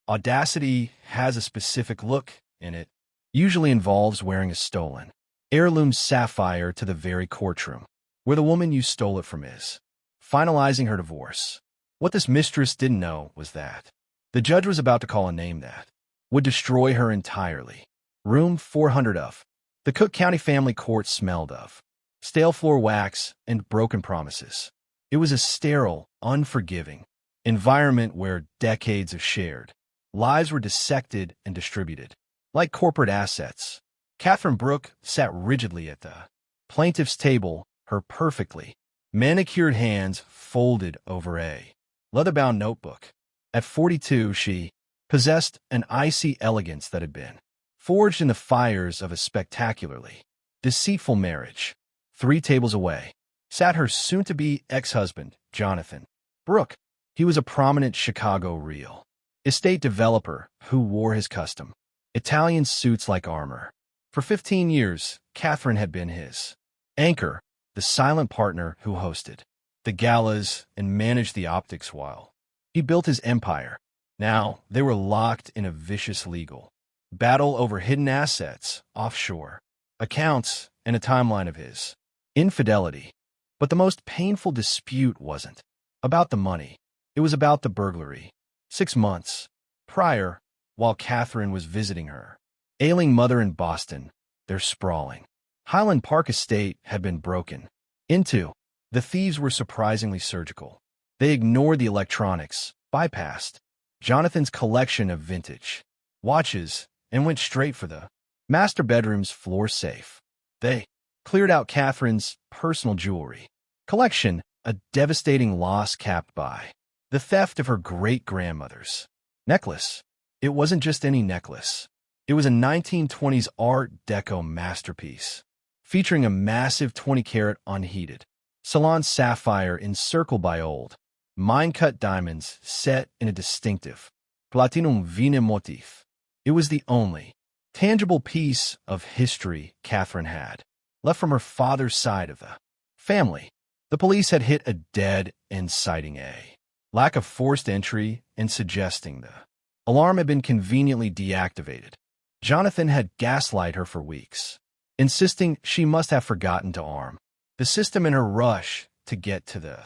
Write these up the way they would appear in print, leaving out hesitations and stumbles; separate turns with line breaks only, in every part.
Audacity has a specific look in it, usually involves wearing a stolen heirloom sapphire to the very courtroom where the woman you stole it from is, finalizing her divorce. What this mistress didn't know was that the judge was about to call a name that would destroy her entirely. Room 400 of the Cook County Family Court smelled of stale floor wax and broken promises. It was a sterile, unforgiving environment where decades of shared lives were dissected and distributed like corporate assets. Catherine Brooke sat rigidly at the plaintiff's table, her perfectly manicured hands folded over a leather-bound notebook. At 42, she possessed an icy elegance that had been forged in the fires of a spectacularly deceitful marriage. 3 tables away sat her soon-to-be ex-husband, Jonathan Brooke. He was a prominent Chicago real estate developer who wore his custom Italian suits like armor. For 15 years, Catherine had been his anchor, the silent partner who hosted the galas and managed the optics while he built his empire. Now, they were locked in a vicious legal battle over hidden assets, offshore accounts, and a timeline of his infidelity. But the most painful dispute wasn't about the money. It was about the burglary. 6 months prior, while Catherine was visiting her ailing mother in Boston, their sprawling Highland Park estate had been broken into. The thieves were surprisingly surgical. They ignored the electronics, bypassed Jonathan's collection of vintage watches, and went straight for the master bedroom's floor safe. They cleared out Catherine's personal jewelry collection, a devastating loss capped by the theft of her great-grandmother's necklace. It wasn't just any necklace. It was a 1920s Art Deco masterpiece, featuring a massive 20-carat unheated Ceylon sapphire encircled by old, mine-cut diamonds set in a distinctive platinum vine motif. It was the only tangible piece of history Catherine had left from her father's side of the family. The police had hit a dead end, citing a lack of forced entry and suggesting the alarm had been conveniently deactivated. Jonathan had gaslighted her for weeks, insisting she must have forgotten to arm the system in her rush to get to the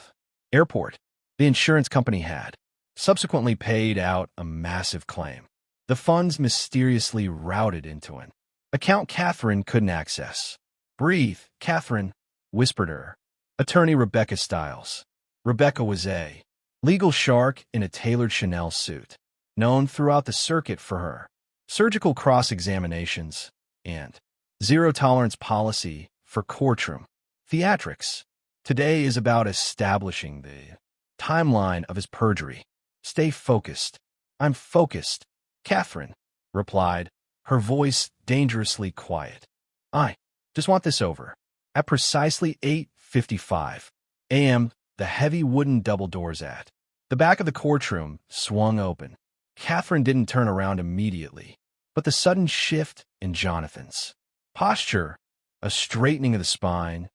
airport. The insurance company had subsequently paid out a massive claim. The funds mysteriously routed into an account Catherine couldn't access. "Breathe, Catherine," whispered her attorney Rebecca Stiles. Rebecca was a legal shark in a tailored Chanel suit, known throughout the circuit for her surgical cross-examinations and zero-tolerance policy for courtroom theatrics. Today is about establishing the timeline of his perjury. "Stay focused." "I'm focused," Catherine replied, her voice dangerously quiet. "I just want this over." At precisely 8:55 a.m., the heavy wooden double doors at the back of the courtroom swung open. Catherine didn't turn around immediately, but the sudden shift in Jonathan's posture, a straightening of the spine,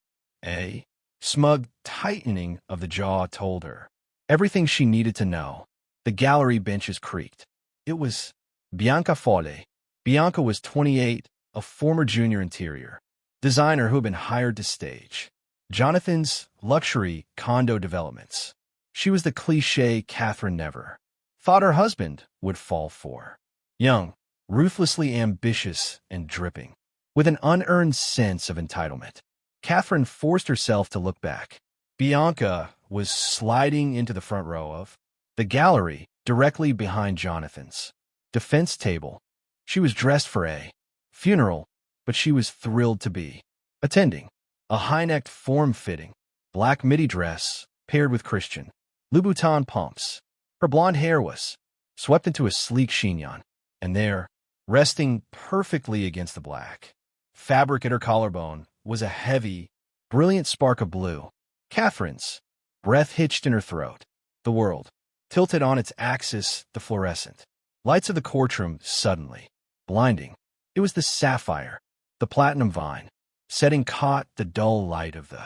a smug tightening of the jaw told her everything she needed to know. The gallery benches creaked. It was Bianca Folle. Bianca was 28, a former junior interior designer who had been hired to stage Jonathan's luxury condo developments. She was the cliché Catherine never thought her husband would fall for. Young, ruthlessly ambitious, and dripping with an unearned sense of entitlement. Catherine forced herself to look back. Bianca was sliding into the front row of the gallery directly behind Jonathan's defense table. She was dressed for a funeral, but she was thrilled to be attending. A high-necked, form-fitting black midi dress paired with Christian Louboutin pumps. Her blonde hair was swept into a sleek chignon, and there, resting perfectly against the black fabric at her collarbone, was a heavy, brilliant spark of blue. Catherine's breath hitched in her throat. The world tilted on its axis, the fluorescent lights of the courtroom suddenly blinding. It was the sapphire, the platinum vine, setting caught the dull light of the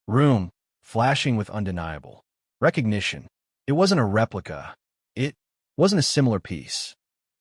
room, flashing with undeniable recognition. It wasn't a replica. It wasn't a similar piece.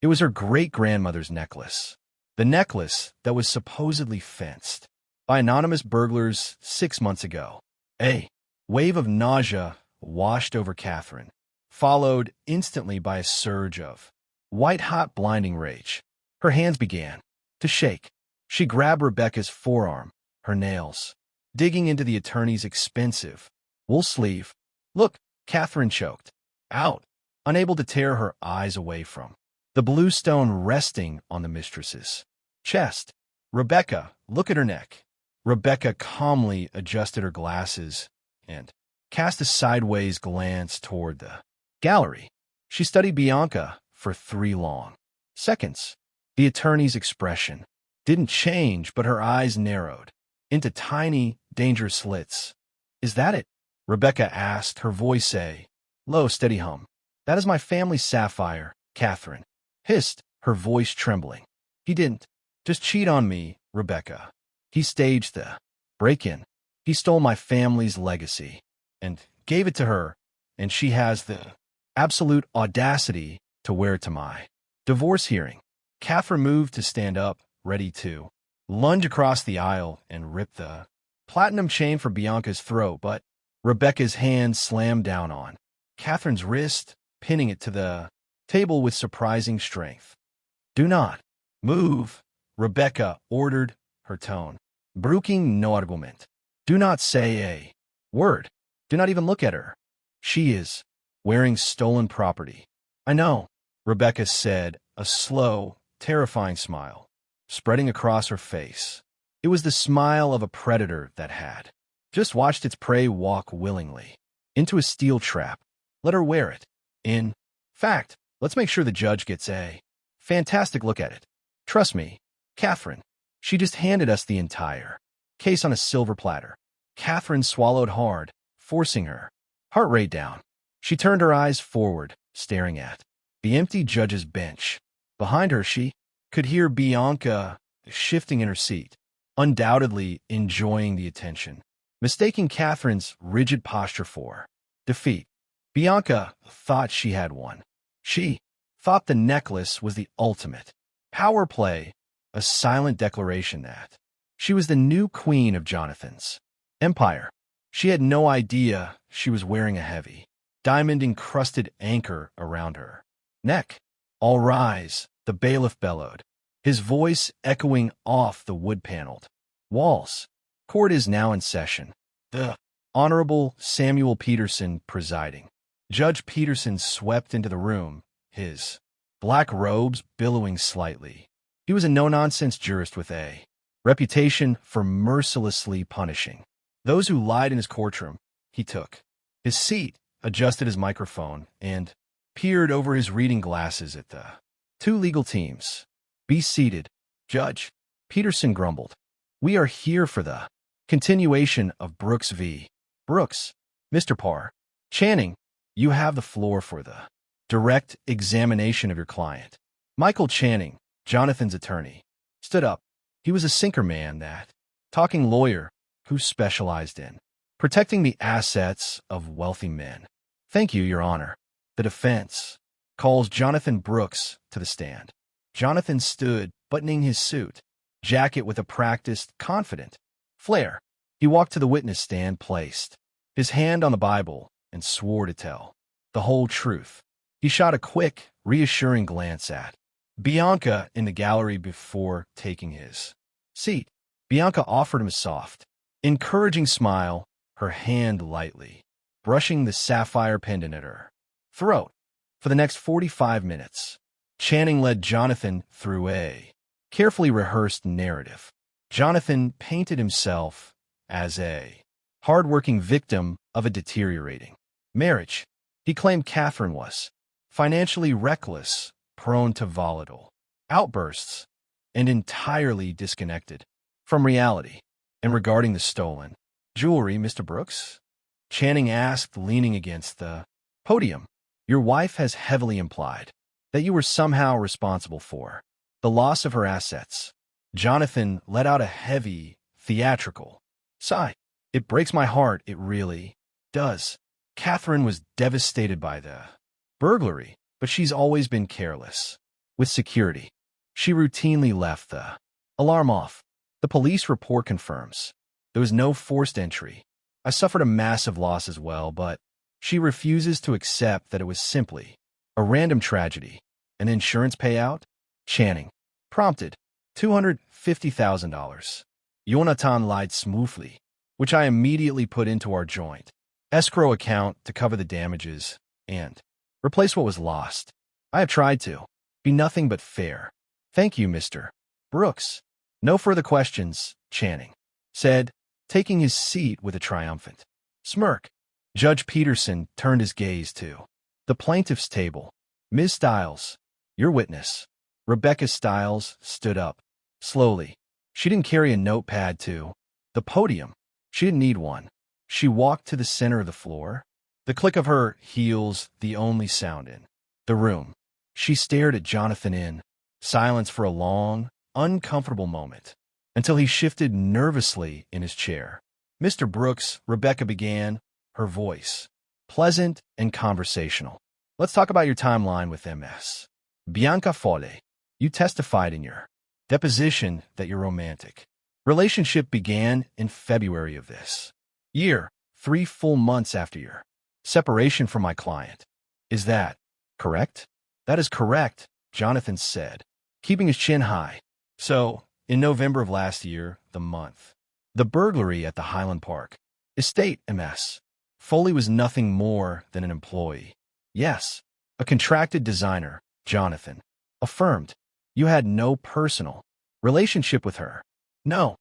It was her great-grandmother's necklace. The necklace that was supposedly fenced by anonymous burglars 6 months ago. A wave of nausea washed over Catherine, followed instantly by a surge of white-hot blinding rage. Her hands began to shake. She grabbed Rebecca's forearm, her nails digging into the attorney's expensive wool sleeve. "Look," Catherine choked out, unable to tear her eyes away from the blue stone resting on the mistress's chest. "Rebecca, look at her neck." Rebecca calmly adjusted her glasses and cast a sideways glance toward the gallery. She studied Bianca for 3 long seconds. The attorney's expression didn't change, but her eyes narrowed into tiny, dangerous slits. "Is that it?" Rebecca asked, her voice a low, steady hum. "That is my family sapphire," Catherine hissed, her voice trembling. "He didn't just cheat on me, Rebecca. He staged the break-in. He stole my family's legacy and gave it to her, and she has the absolute audacity to wear it to my divorce hearing." Catherine moved to stand up, ready to lunge across the aisle and rip the platinum chain from Bianca's throat, but Rebecca's hand slammed down on Catherine's wrist, pinning it to the table with surprising strength. "Do not move," Rebecca ordered, her tone brooking no argument. "Do not say a word. Do not even look at her. She is wearing stolen property." "I know," Rebecca said, a slow, terrifying smile spreading across her face. It was the smile of a predator that had just watched its prey walk willingly into a steel trap. "Let her wear it. In fact, let's make sure the judge gets a fantastic look at it. Trust me, Catherine. She just handed us the entire case on a silver platter." Catherine swallowed hard, forcing her heart rate down. She turned her eyes forward, staring at the empty judge's bench. Behind her, she could hear Bianca shifting in her seat, undoubtedly enjoying the attention, mistaking Catherine's rigid posture for defeat. Bianca thought she had won. She thought the necklace was the ultimate power play, a silent declaration that she was the new queen of Jonathan's empire. She had no idea she was wearing a heavy, diamond-encrusted anchor around her neck. "All rise," the bailiff bellowed, his voice echoing off the wood-paneled walls. "Court is now in session." The Honorable Samuel Peterson presiding. Judge Peterson swept into the room, his black robes billowing slightly. He was a no-nonsense jurist with a reputation for mercilessly punishing those who lied in his courtroom. He took his seat, adjusted his microphone, and peered over his reading glasses at the 2 legal teams. "Be seated, Judge," Peterson grumbled. "We are here for the continuation of Brooks v. Brooks. Mr. Parr. Channing, you have the floor for the direct examination of your client." Michael Channing, Jonathan's attorney, stood up. He was a sinker man, that talking lawyer who specialized in protecting the assets of wealthy men. "Thank you, Your Honor." The defense calls Jonathan Brooks to the stand. Jonathan stood, buttoning his suit jacket with a practiced, confident flair. He walked to the witness stand, placed his hand on the Bible, and swore to tell the whole truth. He shot a quick, reassuring glance at Bianca in the gallery before taking his seat. Bianca offered him a soft, encouraging smile, her hand lightly brushing the sapphire pendant at her throat. For the next 45 minutes, Channing led Jonathan through a carefully rehearsed narrative. Jonathan painted himself as a hard-working victim of a deteriorating marriage. He claimed Catherine was financially reckless, prone to volatile outbursts, and entirely disconnected from reality. "And regarding the stolen jewelry, Mr. Brooks?" Channing asked, leaning against the podium. "Your wife has heavily implied that you were somehow responsible for the loss of her assets." Jonathan let out a heavy, theatrical sigh. "It breaks my heart, it really does. Catherine was devastated by the burglary, but she's always been careless. with security. She routinely left the alarm off. The police report confirms there was no forced entry. I suffered a massive loss as well, but she refuses to accept that it was simply a random tragedy. An insurance payout? Channing prompted $250,000. Jonathan lied smoothly, which I immediately put into our joint escrow account to cover the damages and replace what was lost. I have tried to be nothing but fair. Thank you, Mr. Brooks. No further questions, Channing said, taking his seat with a triumphant smirk. Judge Peterson turned his gaze to the plaintiff's table. Ms. Stiles, your witness. Rebecca Stiles stood up slowly. She didn't carry a notepad to the podium. She didn't need one. She walked to the center of the floor, the click of her heels the only sound in the room. She stared at Jonathan in silence for a long, uncomfortable moment, until he shifted nervously in his chair. Mr. Brooks, Rebecca began, her voice pleasant and conversational. Let's talk about your timeline with MS. Bianca Folle, you testified in your deposition that your romantic relationship began in February of this year, 3 full months after your separation from my client. Is that correct? That is correct, Jonathan said, keeping his chin high. So, in November of last year, the burglary at the Highland Park estate, MS. Foley was nothing more than an employee. Yes, a contracted designer, Jonathan affirmed. You had no personal relationship with her. No.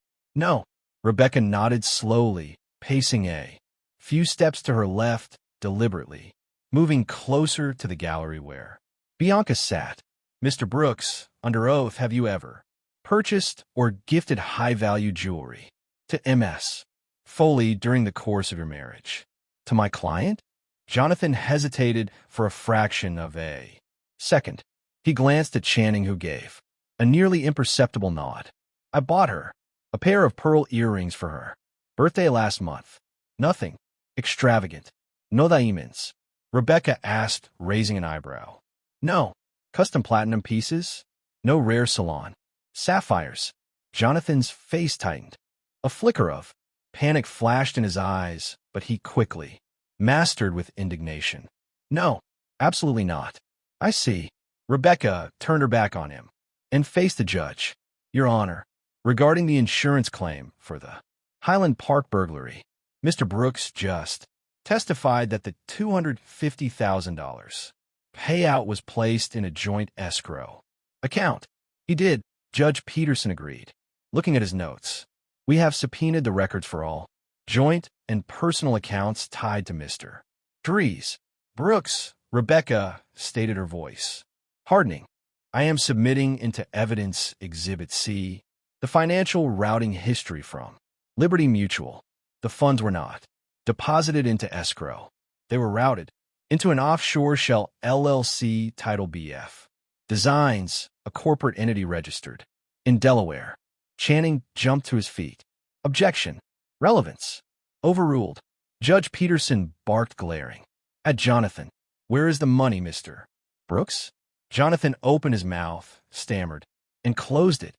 Rebecca nodded slowly, pacing a few steps to her left, deliberately, moving closer to the gallery where Bianca sat. Mr. Brooks, under oath, have you ever purchased or gifted high-value jewelry to MS. Foley during the course of your marriage? To my client? Jonathan hesitated for a fraction of a second. He glanced at Channing, who gave a nearly imperceptible nod. I bought her a pair of pearl earrings for her birthday last month. Nothing extravagant. No diamonds. Rebecca asked, raising an eyebrow. No. Custom platinum pieces? No rare salon sapphires. Jonathan's face tightened. A flicker of panic flashed in his eyes, but he quickly mastered with indignation. No, absolutely not. I see. Rebecca turned her back on him and faced the judge. Your Honor, regarding the insurance claim for the Highland Park burglary, Mr. Brooks just testified that the $250,000 payout was placed in a joint escrow account. He did. Judge Peterson agreed. Looking at his notes, we have subpoenaed the records for all joint and personal accounts tied to Mr. Dries Brooks. Rebecca stated, her voice hardening. I am submitting into evidence Exhibit C the financial routing history from Liberty Mutual. The funds were not deposited into escrow. They were routed into an offshore shell LLC title BF Designs, a corporate entity registered in Delaware. Channing jumped to his feet. Objection. Relevance. Overruled. Judge Peterson barked, glaring at Jonathan. Where is the money, Mr. Brooks? Jonathan opened his mouth, stammered, and closed it.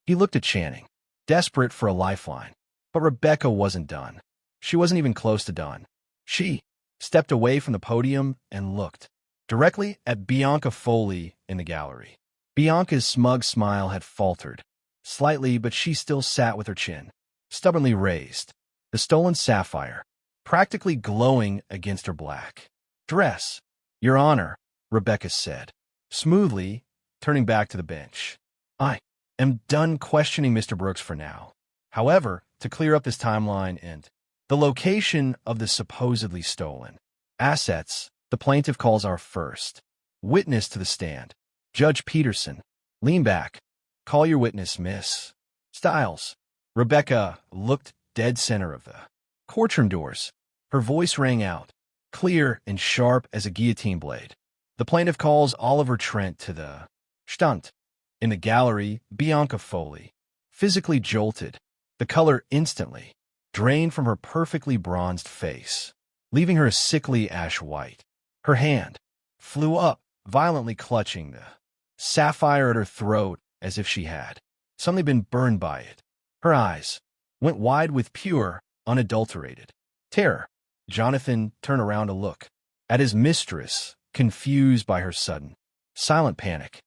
He looked at Channing, desperate for a lifeline. But Rebecca wasn't done. She wasn't even close to done. She stepped away from the podium and looked directly at Bianca Foley in the gallery. Bianca's smug smile had faltered slightly, but she still sat with her chin stubbornly raised, the stolen sapphire practically glowing against her black dress. Your Honor, Rebecca said, smoothly, turning back to the bench. I am done questioning Mr. Brooks for now. However, to clear up this timeline and the location of the supposedly stolen assets, the plaintiff calls our first witness to the stand. Judge Peterson, lean back. Call your witness, Miss Stiles. Rebecca looked dead center of the courtroom doors. Her voice rang out, clear and sharp as a guillotine blade. The plaintiff calls Oliver Trent to the stand. In the gallery, Bianca Foley physically jolted, the color instantly drained from her perfectly bronzed face, leaving her a sickly ash white. Her hand flew up, violently clutching the sapphire at her throat as if she had suddenly been burned by it. Her eyes went wide with pure, unadulterated terror. Jonathan turned around to look at his mistress, confused by her sudden, silent panic.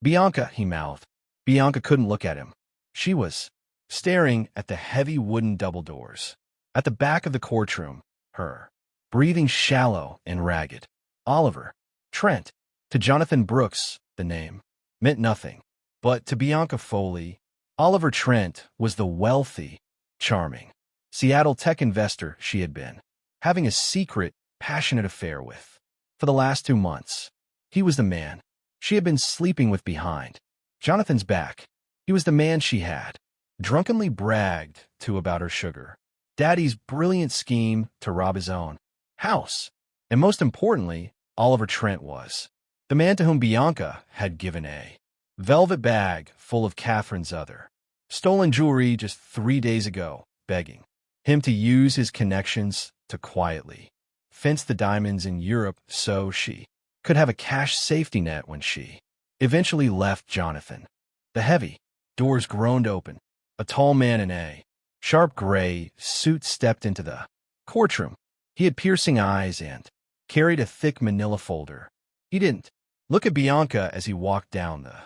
"Bianca," he mouthed. Bianca couldn't look at him. She was staring at the heavy wooden double doors at the back of the courtroom, her breathing shallow and ragged. Oliver Trent. To Jonathan Brooks, the name meant nothing. But to Bianca Foley, Oliver Trent was the wealthy, charming Seattle tech investor she had been having a secret, passionate affair with for the last 2 months. He was the man she had been sleeping with behind Jonathan's back. He was the man she had drunkenly bragged to about her sugar daddy's brilliant scheme to rob his own house. And most importantly, Oliver Trent was the man to whom Bianca had given a velvet bag full of Catherine's other stolen jewelry just 3 days ago, begging him to use his connections to quietly fence the diamonds in Europe so she could have a cash safety net when she eventually left Jonathan. The heavy doors groaned open. A tall man in a sharp gray suit stepped into the courtroom. He had piercing eyes and carried a thick manila folder. He didn't look at Bianca as he walked down the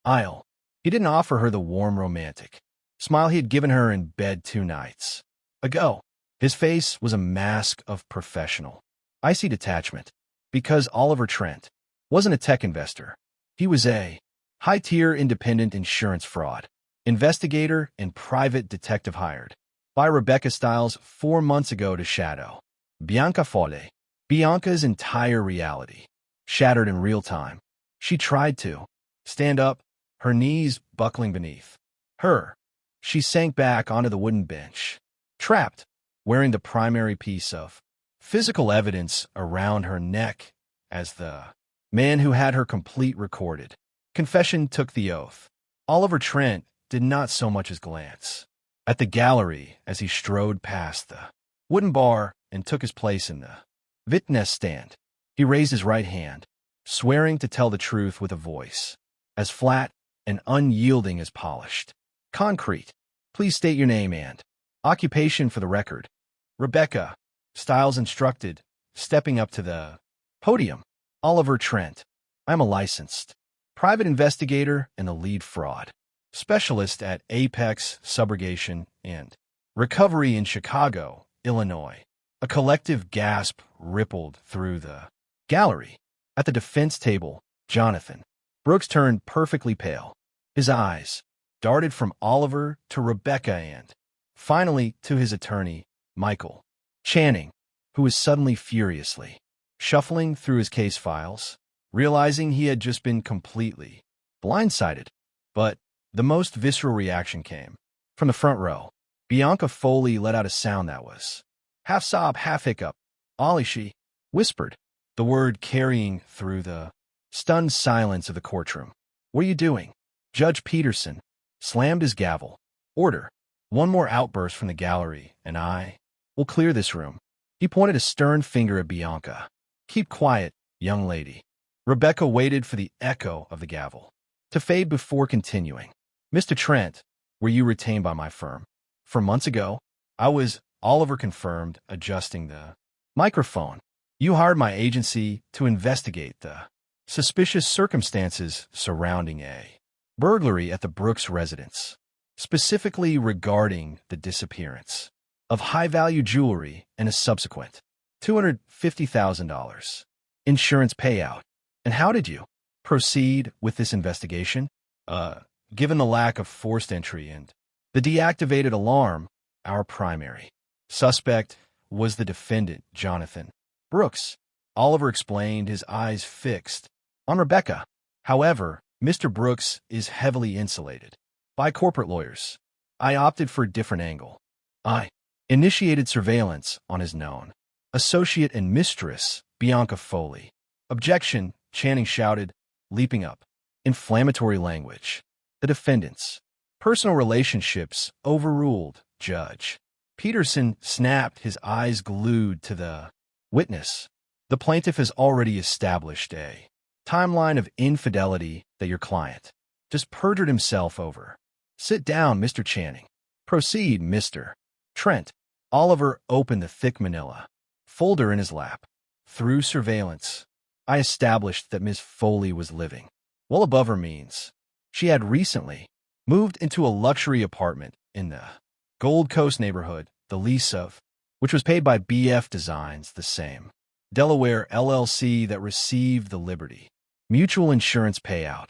aisle. He didn't offer her the warm, romantic smile he had given her in bed 2 nights ago. His face was a mask of professional, icy detachment. Because Oliver Trent wasn't a tech investor. He was a high-tier independent insurance fraud investigator and private detective hired by Rebecca Stiles 4 months ago to shadow Bianca Foley. Bianca's entire reality shattered in real time. She tried to stand up, her knees buckling beneath her. She sank back onto the wooden bench, trapped, wearing the primary piece of physical evidence around her neck as the man who had her complete recorded confession took the oath. Oliver Trent did not so much as glance at the gallery as he strode past the wooden bar and took his place in the witness stand. He raised his right hand, swearing to tell the truth with a voice as flat and unyielding as polished concrete. "Please state your name and occupation for the record." "Rebecca," Stiles instructed, stepping up to the podium. "Oliver Trent. I'm a licensed private investigator and the lead fraud specialist at Apex Subrogation and Recovery in Chicago, Illinois." A collective gasp rippled through the gallery. At the defense table, Jonathan Brooks turned perfectly pale. His eyes darted from Oliver to Rebecca and, finally, to his attorney, Michael Channing, who was suddenly furiously shuffling through his case files, realizing he had just been completely blindsided. But the most visceral reaction came from the front row. Bianca Foley let out a sound that was half sob, half hiccup. "Ollie," she whispered, the word carrying through the stunned silence of the courtroom. "What are you doing?" Judge Peterson slammed his gavel. "Order." One more outburst from the gallery, and I will clear this room. He pointed a stern finger at Bianca. "Keep quiet, young lady." Rebecca waited for the echo of the gavel to fade before continuing. "Mr. Trent, were you retained by my firm 4 months ago?" "I was," Oliver confirmed, adjusting the microphone. "You hired my agency to investigate the suspicious circumstances surrounding a burglary at the Brooks residence, specifically regarding the disappearance of high-value jewelry and a subsequent $250,000 insurance payout. And how did you proceed with this investigation? Given the lack of forced entry and the deactivated alarm, our primary suspect was the defendant, Jonathan Brooks." Oliver explained, his eyes fixed on Rebecca. "However, Mr. Brooks is heavily insulated by corporate lawyers. I opted for a different angle. I initiated surveillance on his known associate and mistress, Bianca Foley." "Objection," Channing shouted, leaping up. Inflammatory language. "The defendant's personal relationships overruled." Judge Peterson snapped, his eyes glued to the witness. "The plaintiff has already established a timeline of infidelity that your client just perjured himself over. Sit down, Mr. Channing. Proceed, Mr. Trent. Oliver opened the thick manila folder in his lap. Through surveillance, I established that Miss Foley was living well above her means. She had recently moved into a luxury apartment in the Gold Coast neighborhood, the lease of which was paid by BF Designs, the same Delaware LLC that received the Liberty Mutual Insurance payout.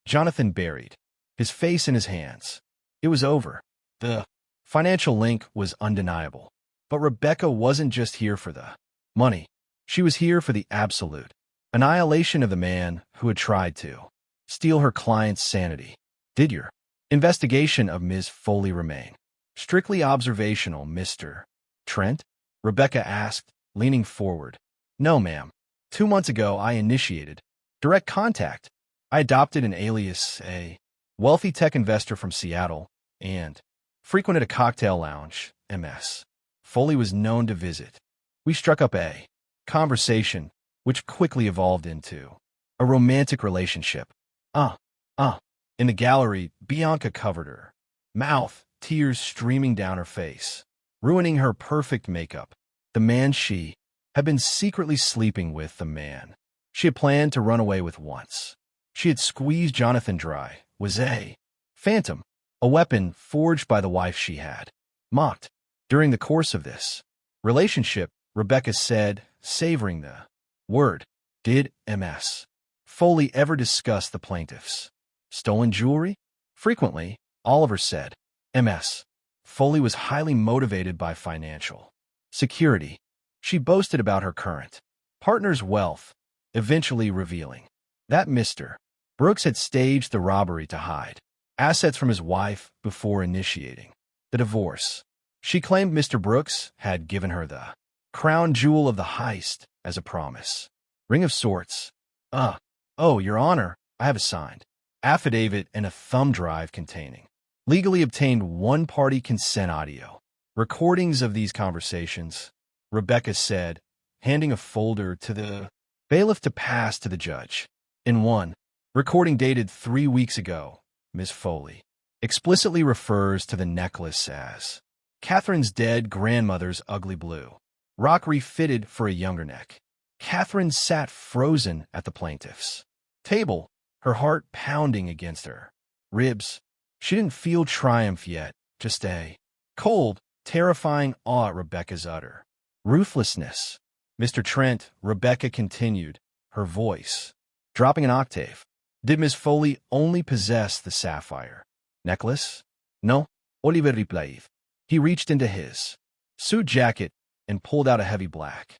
Jonathan buried his face in his hands. It was over. The financial link was undeniable. But Rebecca wasn't just here for the money. She was here for the absolute annihilation of the man who had tried to steal her client's sanity. Did your investigation of Ms. Foley remain strictly observational, Mr. Trent? Rebecca asked, leaning forward. No, ma'am. 2 months ago, I initiated direct contact. I adopted an alias, a wealthy tech investor from Seattle, and frequented a cocktail lounge, MS. Foley was known to visit. We struck up a conversation, which quickly evolved into a romantic relationship. In the gallery, Bianca covered her mouth, tears streaming down her face, ruining her perfect makeup. The man she had been secretly sleeping with, the man she had planned to run away with once. She had squeezed Jonathan dry, was a phantom, a weapon forged by the wife she had mocked. During the course of this relationship, Rebecca said, savoring the word, did Ms. Foley ever discuss the plaintiff's stolen jewelry? Frequently, Oliver said. Ms. Foley was highly motivated by financial security. She boasted about her current partner's wealth, eventually revealing that Mr. Brooks had staged the robbery to hide assets from his wife before initiating the divorce. She claimed Mr. Brooks had given her the crown jewel of the heist as a promise. Ring of sorts. Oh, Your Honor, I have a signed affidavit and a thumb drive containing legally obtained one-party consent audio recordings of these conversations, Rebecca said, handing a folder to the bailiff to pass to the judge. In one recording dated 3 weeks ago, Miss Foley explicitly refers to the necklace as Catherine's dead grandmother's ugly blue rock refitted for a younger neck. Catherine sat frozen at the plaintiff's table, her heart pounding against her ribs. She didn't feel triumph yet, just a cold, terrifying awe at Rebecca's utter ruthlessness. Mr. Trent, Rebecca continued, her voice dropping an octave. Did Miss Foley only possess the sapphire necklace? No, Oliver replied. He reached into his suit jacket and pulled out a heavy black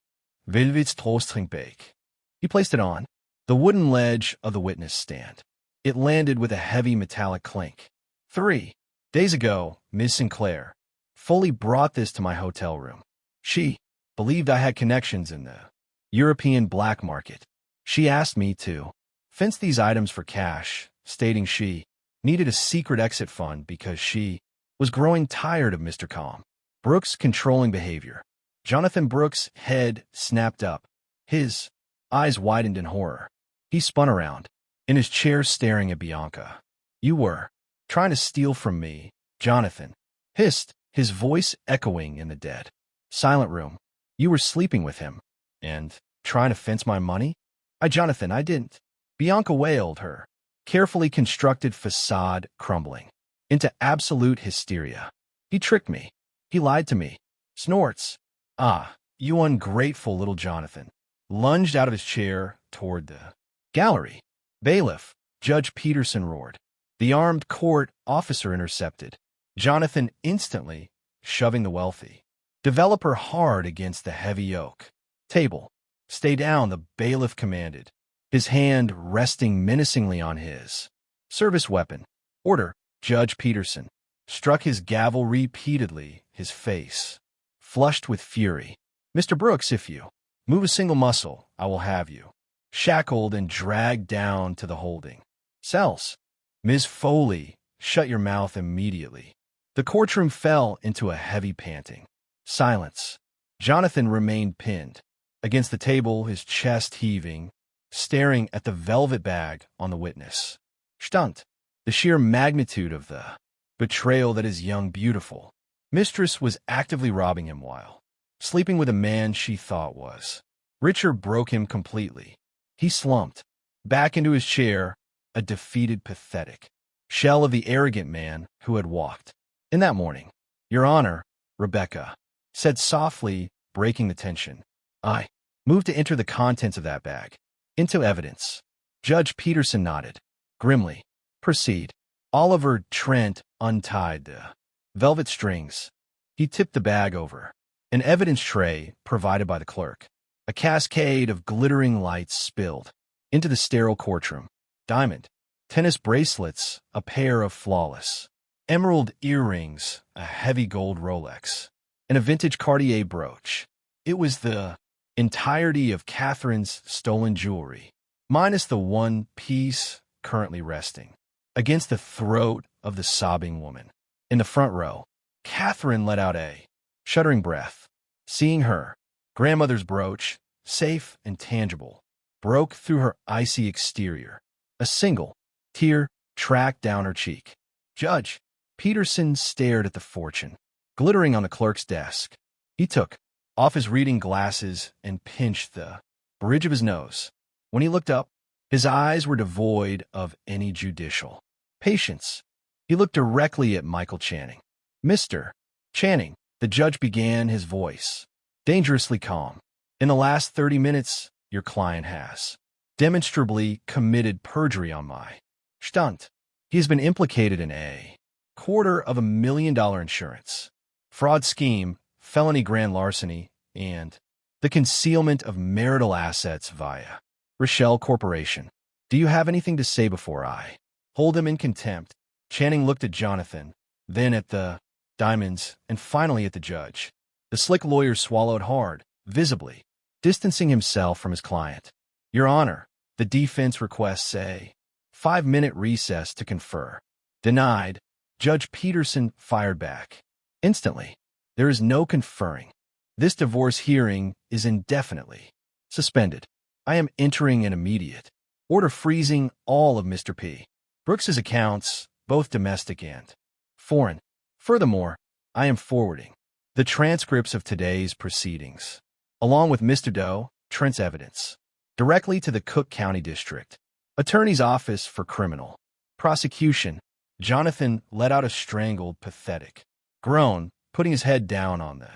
velvet Trosttrinkbake. He placed it on the wooden ledge of the witness stand. It landed with a heavy metallic clink. 3 days ago, Ms. Sinclair Foley brought this to my hotel room. She believed I had connections in the European black market. She asked me to fence these items for cash, stating she needed a secret exit fund because she was growing tired of Mr. Brooks' controlling behavior. Jonathan Brooks' head snapped up. His eyes widened in horror. He spun around, in his chair staring at Bianca. You were trying to steal from me, Jonathan hissed, his voice echoing in the dead, silent room. You were sleeping with him, and trying to fence my money? Jonathan, I didn't. Bianca wailed, her carefully constructed facade crumbling into absolute hysteria. He tricked me. He lied to me. Snorts. You ungrateful little Jonathan lunged out of his chair toward the gallery. Bailiff, Judge Peterson roared. The armed court officer intercepted. Jonathan instantly shoving the wealthy developer hard against the heavy oak table. Stay down, the bailiff commanded, his hand resting menacingly on his service weapon. Order, Judge Peterson struck his gavel repeatedly, his face flushed with fury. Mr. Brooks, if you move a single muscle, I will have you shackled and dragged down to the holding cells. Ms. Foley, shut your mouth immediately. The courtroom fell into a heavy panting silence. Jonathan remained pinned against the table, his chest heaving, staring at the velvet bag on the witness Stunt. The sheer magnitude of the betrayal that is young beautiful. Mistress was actively robbing him while sleeping with a man she thought was richer broke him completely. He slumped back into his chair, a defeated, pathetic shell of the arrogant man who had walked in that morning. Your Honor, Rebecca said softly, breaking the tension. I moved to enter the contents of that bag into evidence. Judge Peterson nodded grimly. Proceed. Oliver Trent untied the velvet strings. He tipped the bag over an evidence tray provided by the clerk. A cascade of glittering lights spilled into the sterile courtroom. Diamond tennis bracelets, a pair of flawless emerald earrings, a heavy gold Rolex, and a vintage Cartier brooch. It was the entirety of Catherine's stolen jewelry, minus the one piece currently resting against the throat of the sobbing woman. In the front row, Catherine let out a shuddering breath. Seeing her grandmother's brooch, safe and tangible, broke through her icy exterior. A single tear tracked down her cheek. Judge Peterson stared at the fortune glittering on the clerk's desk. He took off his reading glasses and pinched the bridge of his nose. When he looked up, his eyes were devoid of any judicial patience. He looked directly at Michael Channing. Mr. Channing, the judge began, his voice dangerously calm. In the last 30 minutes, your client has demonstrably committed perjury on my stunt. He has been implicated in a $250,000 insurance fraud scheme, felony grand larceny, and the concealment of marital assets via Rochelle Corporation. Do you have anything to say before I hold him in contempt? Channing looked at Jonathan, then at the diamonds, and finally at the judge. The slick lawyer swallowed hard, visibly distancing himself from his client. Your Honor, the defense requests a 5-minute recess to confer. Denied. Judge Peterson fired back instantly. There is no conferring. This divorce hearing is indefinitely suspended. I am entering an immediate order freezing all of Mr. P. Brooks's accounts, both domestic and foreign. Furthermore, I am forwarding the transcripts of today's proceedings, along with Mr. Doe, Trent's evidence, directly to the Cook County District Attorney's Office for Criminal Prosecution. Jonathan let out a strangled, pathetic groan, putting his head down on the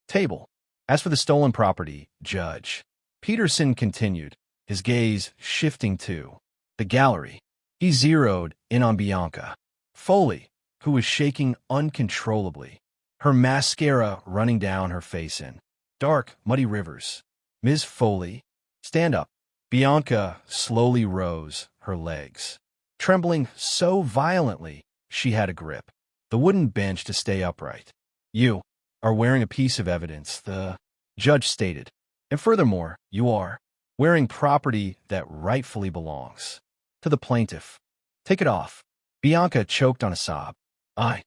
table. As for the stolen property, Judge Peterson continued, his gaze shifting to the gallery. He zeroed in on Bianca Foley, who was shaking uncontrollably, her mascara running down her face in dark, muddy rivers. Ms. Foley, stand up. Bianca slowly rose, her legs trembling so violently she had to grip the wooden bench to stay upright. You are wearing a piece of evidence, the judge stated, and furthermore, you are wearing property that rightfully belongs to the plaintiff. Take it off. Bianca choked on a sob. I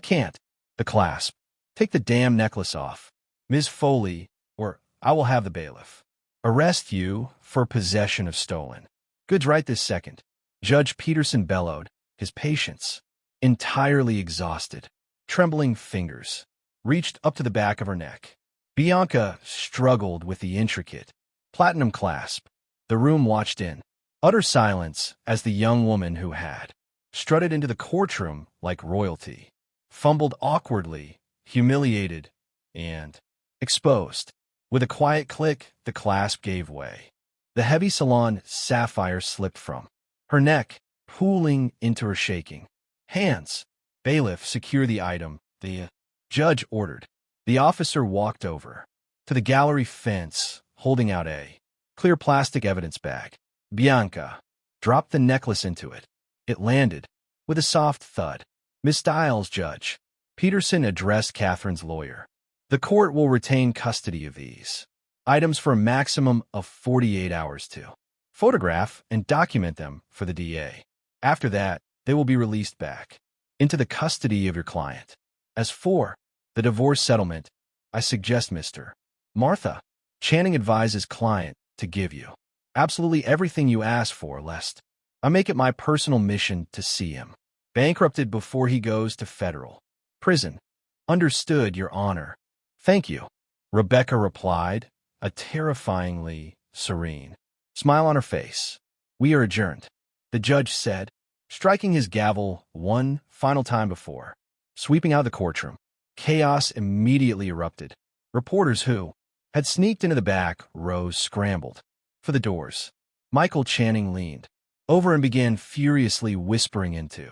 can't. The clasp. Take the damn necklace off. Ms. Foley, or I will have the bailiff arrest you for possession of stolen goods right this second. Judge Peterson bellowed, his patience entirely exhausted. Trembling fingers reached up to the back of her neck. Bianca struggled with the intricate platinum clasp. The room watched in utter silence as the young woman who had strutted into the courtroom like royalty fumbled awkwardly, humiliated, and exposed. With a quiet click, the clasp gave way. The heavy salon sapphire slipped from her neck, pooling into her shaking hands. Bailiff, secure the item, the judge ordered. The officer walked over to the gallery fence, holding out a clear plastic evidence bag. Bianca dropped the necklace into it. It landed with a soft thud. Miss Stiles, Judge Peterson addressed Catherine's lawyer. The court will retain custody of these items for a maximum of 48 hours to photograph and document them for the DA. After that, they will be released back into the custody of your client. As for the divorce settlement, I suggest Mr. Martha Channing advises client to give you absolutely everything you ask for, lest I make it my personal mission to see him bankrupted before he goes to federal prison. Understood, Your Honor. Thank you, Rebecca replied, a terrifyingly serene smile on her face. We are adjourned, the judge said, striking his gavel one final time before sweeping out of the courtroom. Chaos immediately erupted. Reporters who had sneaked into the back rows scrambled for the doors. Michael Channing leaned over and began furiously whispering into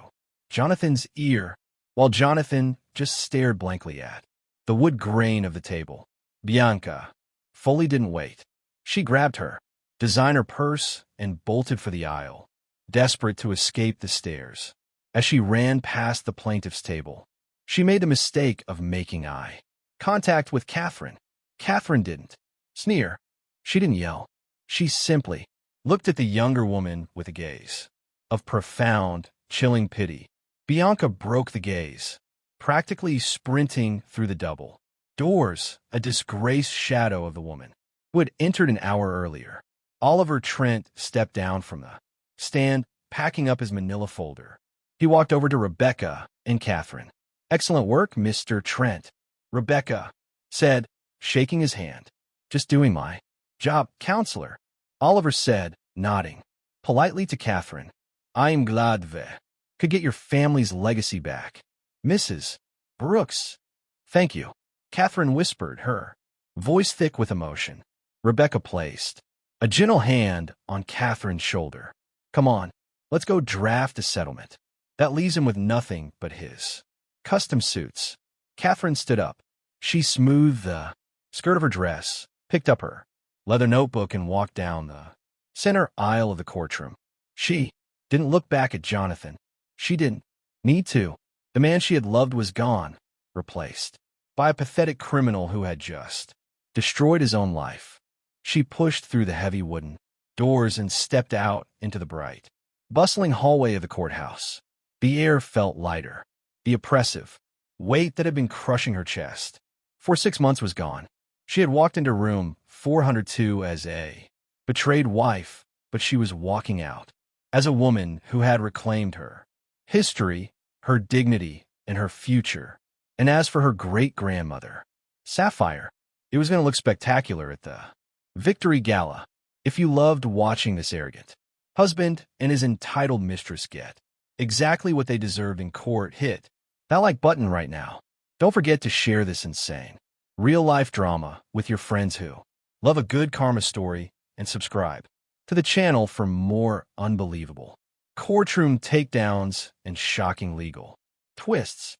Jonathan's ear, while Jonathan just stared blankly at the wood grain of the table. Bianca Foley didn't wait. She grabbed her designer purse and bolted for the aisle, desperate to escape the stares. As she ran past the plaintiff's table, she made the mistake of making eye contact with Catherine. Catherine didn't sneer. She didn't yell. She simply looked at the younger woman with a gaze of profound, chilling pity. Bianca broke the gaze, practically sprinting through the double doors, a disgraced shadow of the woman who had entered an hour earlier. Oliver Trent stepped down from the stand, packing up his manila folder. He walked over to Rebecca and Catherine. Excellent work, Mr. Trent, Rebecca said, shaking his hand. Just doing my job, counselor, Oliver said, nodding politely to Catherine. I am glad we could get your family's legacy back. Mrs. Brooks. Thank you, Catherine whispered, her voice thick with emotion. Rebecca placed a gentle hand on Catherine's shoulder. Come on, let's go draft a settlement that leaves him with nothing but his custom suits. Catherine stood up. She smoothed the skirt of her dress, picked up her leather notebook, and walked down the center aisle of the courtroom. She didn't look back at Jonathan. She didn't need to. The man she had loved was gone, replaced by a pathetic criminal who had just destroyed his own life. She pushed through the heavy wooden doors and stepped out into the bright, bustling hallway of the courthouse. The air felt lighter. The oppressive weight that had been crushing her chest for 6 months was gone. She had walked into room 402 as a betrayed wife, but she was walking out as a woman who had reclaimed her history, her dignity, and her future. And as for her great-grandmother, Sapphire, it was going to look spectacular at the Victory Gala. If you loved watching this arrogant husband and his entitled mistress get exactly what they deserved in court, hit that like button right now. Don't forget to share this insane, real-life drama with your friends who love a good karma story, and subscribe to the channel for more unbelievable courtroom takedowns and shocking legal twists.